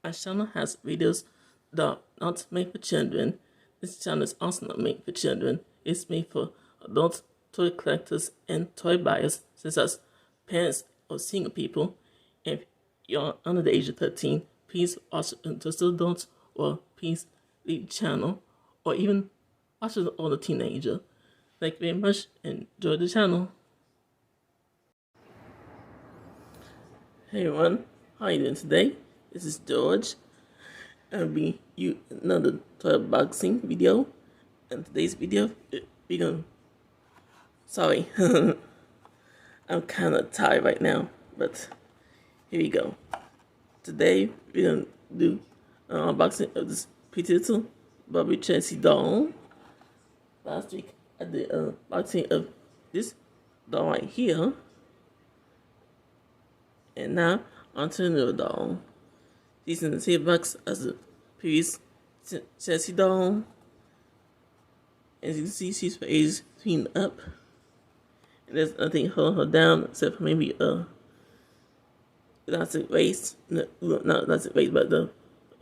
My channel has videos that are not made for children. This channel is also not made for children. It's made for adult toy collectors and toy buyers, such as parents or single people. If you're under the age of 13, please watch it just adults, or please leave the channel, or even watch it with an older teenager. Thank you very much and enjoy the channel. Hey everyone, how are you doing today? This is George. I'll be you another toy boxing video. And today's video, we're gonna. Sorry, I'm kind of tired right now, but here we go. Today we're gonna do an unboxing of this pretty little Barbie Chelsea doll. Last week I did an unboxing of this doll right here, and now onto the new doll. She's in the same box as the previous Chelsea doll. As you can see, she's face cleaned up, and there's nothing holding her down except for maybe elastic waist, not elastic waist, but the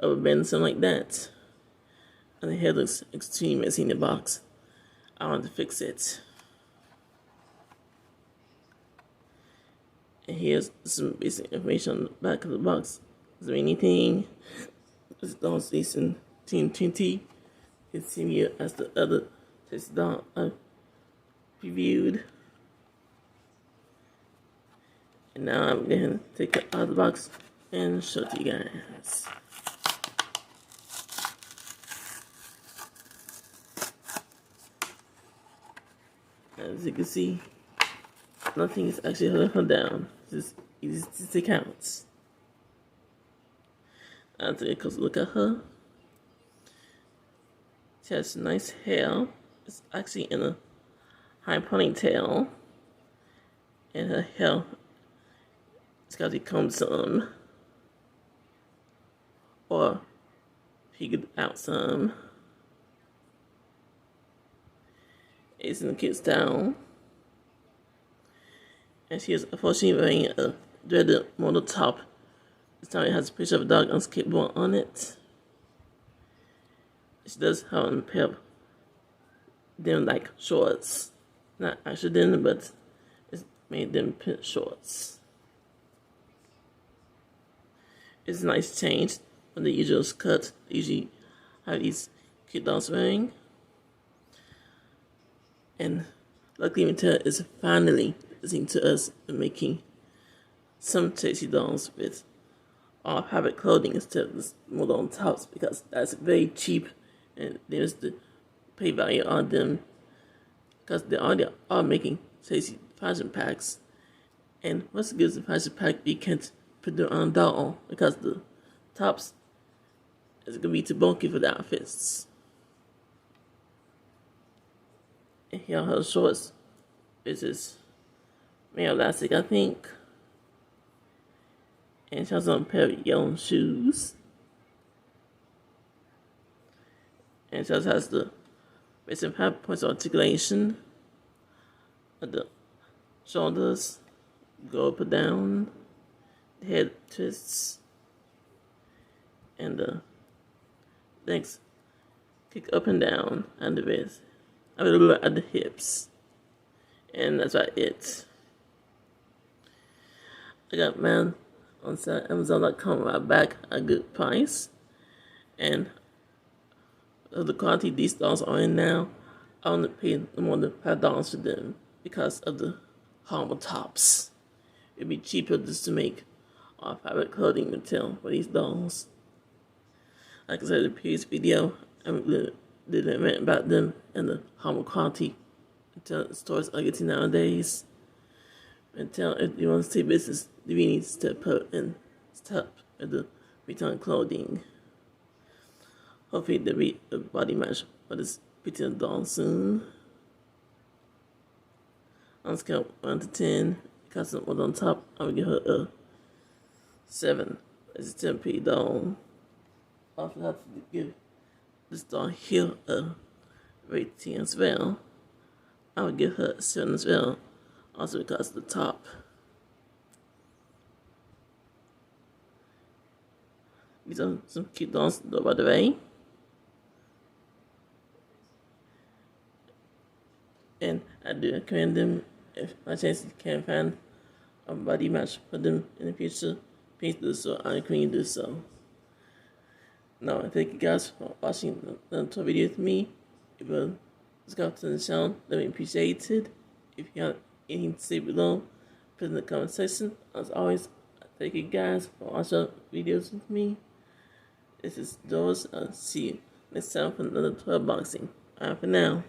rubber band, something like that. And the head looks extremely messy in the box. I want to fix it. And here's some basic information on the back of the box. Is there anything? This doll's released in 2020. It's the same year as the other Chelsea doll I reviewed. And now I'm going to take it out of the box and show it to you guys. As you can see, nothing is actually holding her down. Just easy to take out. I'll take a closer look at her. She has nice hair. It's actually in a high ponytail. And her hair, it's got to come some. Or figured out some. It's in the kid style. And she is unfortunately wearing a dreaded model top. This time it has a picture of a dog on skateboard on it. She does have a pair of denim like shorts. Not actually denim, but it's made them print shorts. It's a nice change from the usual cut. They usually have these cute dolls wearing. And luckily Mattel is finally listening to us and making some Chelsea dolls with all fabric clothing instead of this model tops, because that's very cheap and there's the pay value on them, because they are making Chelsea fashion packs. And what's good is the fashion pack, you can't put them on a doll because the tops is going to be too bulky for the outfits. And here are her shorts. This is made of elastic, I think. And she has on a pair of yellow shoes. And she also has the basic 5 points of articulation. Of the shoulders go up and down. The head twists. And the legs kick up and down and the wrist. A little bit at the hips. And that's about it. I got mine on Amazon.com right back at a good price. And the quality these dolls are in now, I only pay more than $5 for them because of the horrible tops. It'd be cheaper just to make all fabric clothing material for these dolls. Like I said in the previous video, I didn't rant about them and the horrible quality until stores are getting nowadays. Until if you want to stay business, you need to step up and stop with the return clothing. Hopefully they'll be a body match for this pretty doll soon. On a scale of 1 to 10, because it was on top, I would give her a 7. It's a 10 pretty doll. I also have to give this doll here a rating as well. I would give her a 7 as well, also because of the top. These are some cute dolls, though, by the way. And I do recommend them if by chance you can't find a body match for them in the future. Please do so. I recommend you do so. Now, I thank you guys for watching the video with me. If you subscribe to the channel, let me appreciate it. If you have anything to say below, put in the comment section. As always, I thank you guys for watching videos with me. This is Doris. I'll see you next time for another 12 boxing. Bye for now.